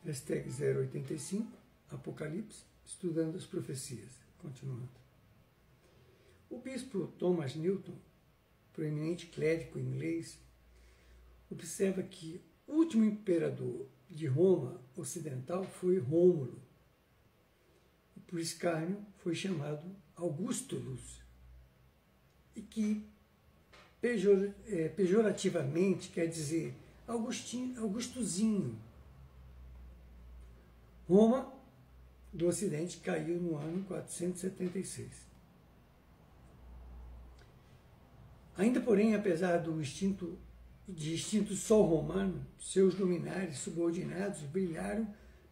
Hashtag 085, Apocalipse, estudando as profecias. Continuando. O bispo Thomas Newton, proeminente clérigo inglês, observa que o último imperador de Roma ocidental foi Rômulo. E por escárnio foi chamado Augustulus, e que pejorativamente quer dizer Augustozinho. Roma do Ocidente caiu no ano 476. Ainda, porém, apesar do extinto sol romano, seus luminares subordinados brilharam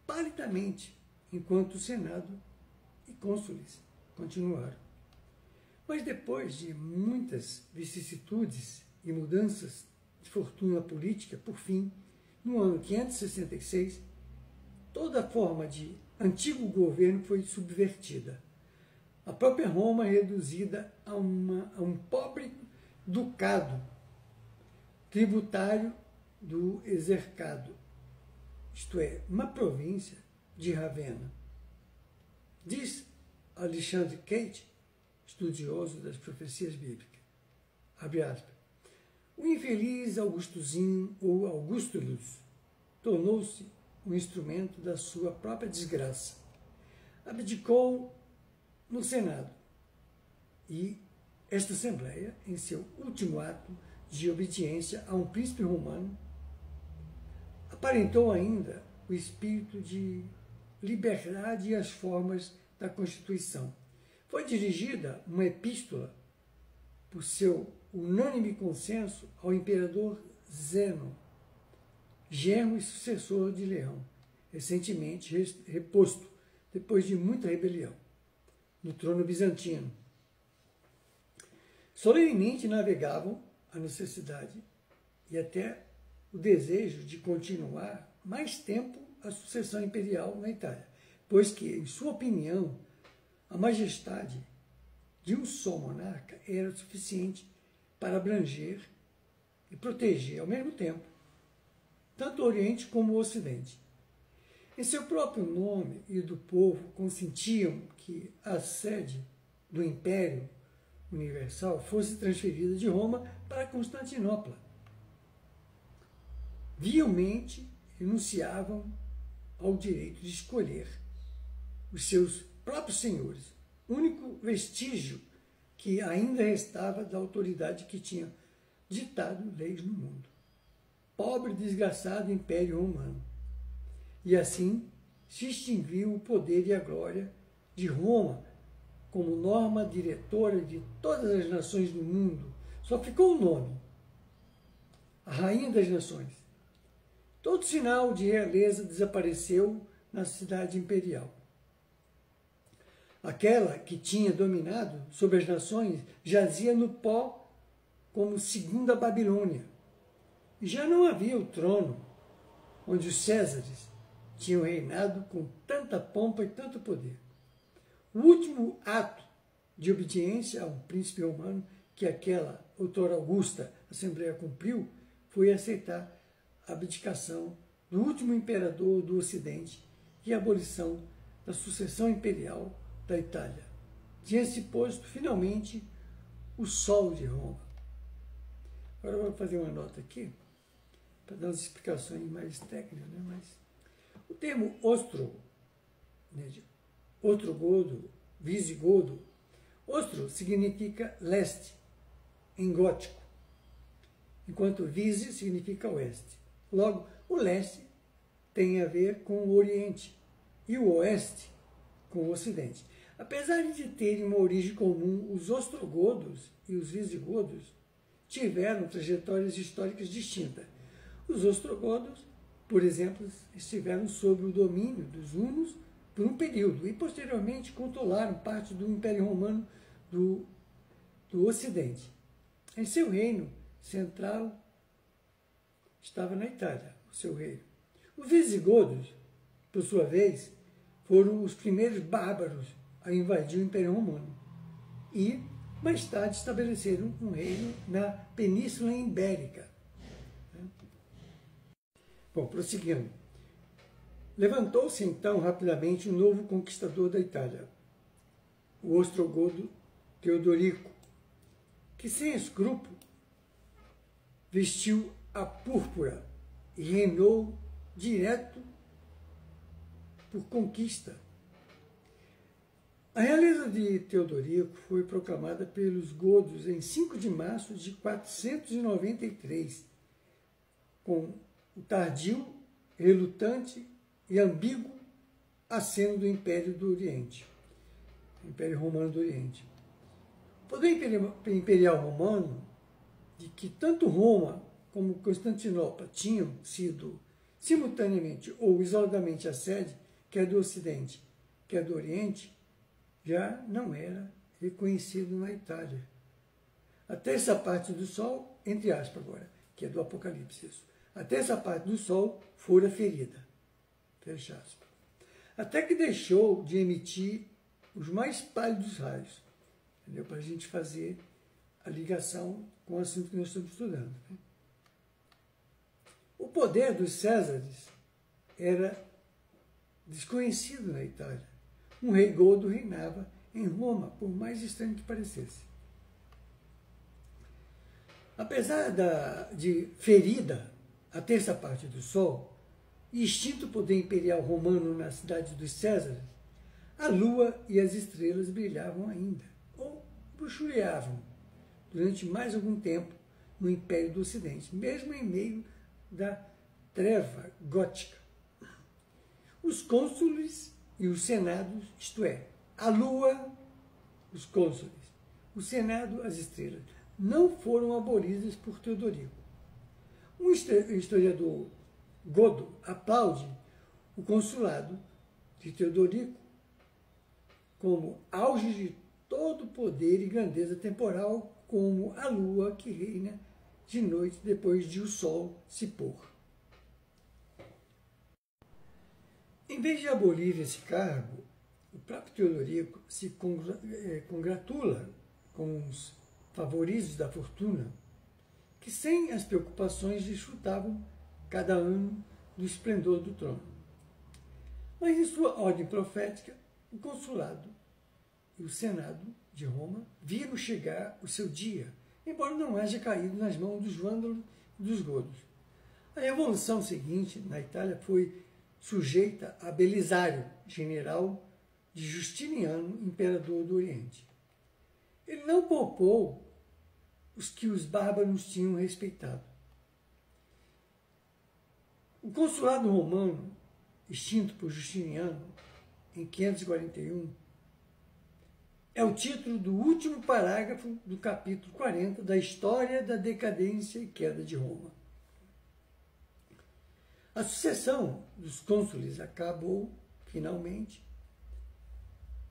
palidamente, enquanto o Senado e cônsules continuaram. Mas depois de muitas vicissitudes e mudanças de fortuna política, por fim, no ano 566, toda forma de antigo governo foi subvertida. A própria Roma reduzida a um pobre ducado, tributário do exercado, isto é, uma província de Ravenna. Diz Alexandre Kate, estudioso das profecias bíblicas, abre aspas, o infeliz Augustozinho ou Augustulus tornou-se um instrumento da sua própria desgraça. Abdicou no Senado e esta Assembleia, em seu último ato de obediência a um príncipe romano, aparentou ainda o espírito de liberdade e as formas da Constituição. Foi dirigida uma epístola, por seu unânime consenso, ao imperador Zeno, genro e sucessor de Leão, recentemente reposto, depois de muita rebelião, no trono bizantino. Solenemente navegavam a necessidade e até o desejo de continuar mais tempo a sucessão imperial na Itália, pois que, em sua opinião, a majestade de um só monarca era suficiente para abranger e proteger, ao mesmo tempo, tanto o Oriente como o Ocidente. Em seu próprio nome e do povo consentiam que a sede do Império Universal fosse transferida de Roma para Constantinopla. Vilmente renunciavam ao direito de escolher os seus próprios senhores, único vestígio que ainda restava da autoridade que tinha ditado leis no mundo. Pobre e desgraçado Império Romano. E assim se extinguiu o poder e a glória de Roma como norma diretora de todas as nações do mundo. Só ficou o nome, a Rainha das Nações. Todo sinal de realeza desapareceu na cidade imperial. Aquela que tinha dominado sobre as nações jazia no pó como segunda Babilônia. E já não havia o trono onde os Césares tinham reinado com tanta pompa e tanto poder. O último ato de obediência a um príncipe romano que aquela outrora augusta Assembleia cumpriu foi aceitar a abdicação do último imperador do Ocidente e a abolição da sucessão imperial da Itália. Tinha-se posto, finalmente, o sol de Roma. Agora eu vou fazer uma nota aqui, para dar umas explicações mais técnicas, né? Mas o termo ostrogodo, visigodo, ostro significa leste, em gótico, enquanto vise significa oeste. Logo, o leste tem a ver com o oriente e o oeste com o ocidente. Apesar de terem uma origem comum, os ostrogodos e os visigodos tiveram trajetórias históricas distintas. Os ostrogodos, por exemplo, estiveram sob o domínio dos hunos por um período e, posteriormente, controlaram parte do Império Romano do Ocidente. Em seu reino central estava na Itália, o seu reino. Os visigodos, por sua vez, foram os primeiros bárbaros a invadir o Império Romano e, mais tarde, estabeleceram um reino na Península Ibérica. Bom, prosseguindo. Levantou-se então rapidamente um novo conquistador da Itália, o ostrogodo Teodorico, que sem escrúpulo vestiu a púrpura e reinou direto por conquista. A realeza de Teodorico foi proclamada pelos godos em 5 de março de 493, com o tardio, relutante e ambíguo aceno do Império do Oriente, Império Romano do Oriente. O poder imperial romano, de que tanto Roma como Constantinopla tinham sido simultaneamente ou isoladamente a sede, quer do Ocidente, quer do Oriente, já não era reconhecido na Itália. Até essa parte do sol, entre aspas agora, que é do Apocalipse, isso. Até essa parte do sol fora ferida, fecha aspas. Até que deixou de emitir os mais pálidos raios, entendeu? Para a gente fazer a ligação com o assunto que nós estamos estudando. Né? O poder dos Césares era desconhecido na Itália. Um rei godo reinava em Roma, por mais estranho que parecesse. Apesar de ferida a terça parte do sol e extinto o poder imperial romano na cidade dos Césares, a lua e as estrelas brilhavam ainda, ou bruxuleavam, durante mais algum tempo no Império do Ocidente, mesmo em meio da treva gótica. Os cônsules e os senados, isto é, a lua, os cônsules, o senado, as estrelas, não foram abolidas por Teodorico. Um historiador godo aplaude o consulado de Teodorico como auge de todo poder e grandeza temporal, como a lua que reina de noite depois de o sol se pôr. Em vez de abolir esse cargo, o próprio Teodorico se congratula com os favoritos da fortuna, que sem as preocupações desfrutavam cada ano do esplendor do trono. Mas em sua ordem profética, o consulado e o senado de Roma viram chegar o seu dia, embora não haja caído nas mãos dos vândalos e dos godos. A revolução seguinte na Itália foi sujeita a Belisário, general de Justiniano, imperador do Oriente. Ele não poupou os que os bárbaros tinham respeitado. O consulado romano, extinto por Justiniano em 541, é o título do último parágrafo do capítulo 40 da História da Decadência e Queda de Roma. A sucessão dos cônsules acabou, finalmente,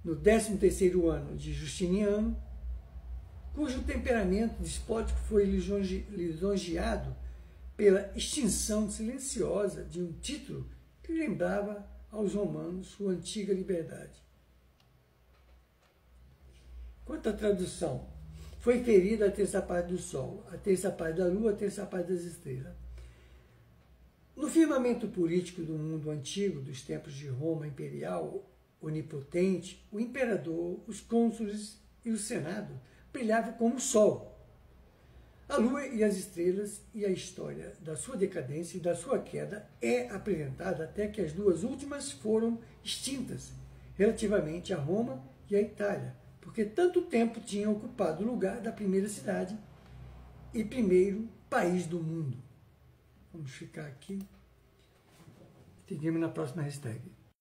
no 13º ano de Justiniano, cujo temperamento despótico foi lisonjeado pela extinção silenciosa de um título que lembrava aos romanos sua antiga liberdade. Quanto à tradução, foi ferida a terça parte do sol, a terça parte da lua, a terça parte das estrelas. No firmamento político do mundo antigo, dos tempos de Roma imperial, onipotente, o imperador, os cônsules e o senado brilhavam como o sol. A lua e as estrelas e a história da sua decadência e da sua queda é apresentada até que as duas últimas foram extintas, relativamente a Roma e a Itália, porque tanto tempo tinham ocupado o lugar da primeira cidade e primeiro país do mundo. Vamos ficar aqui. Seguimos na próxima hashtag.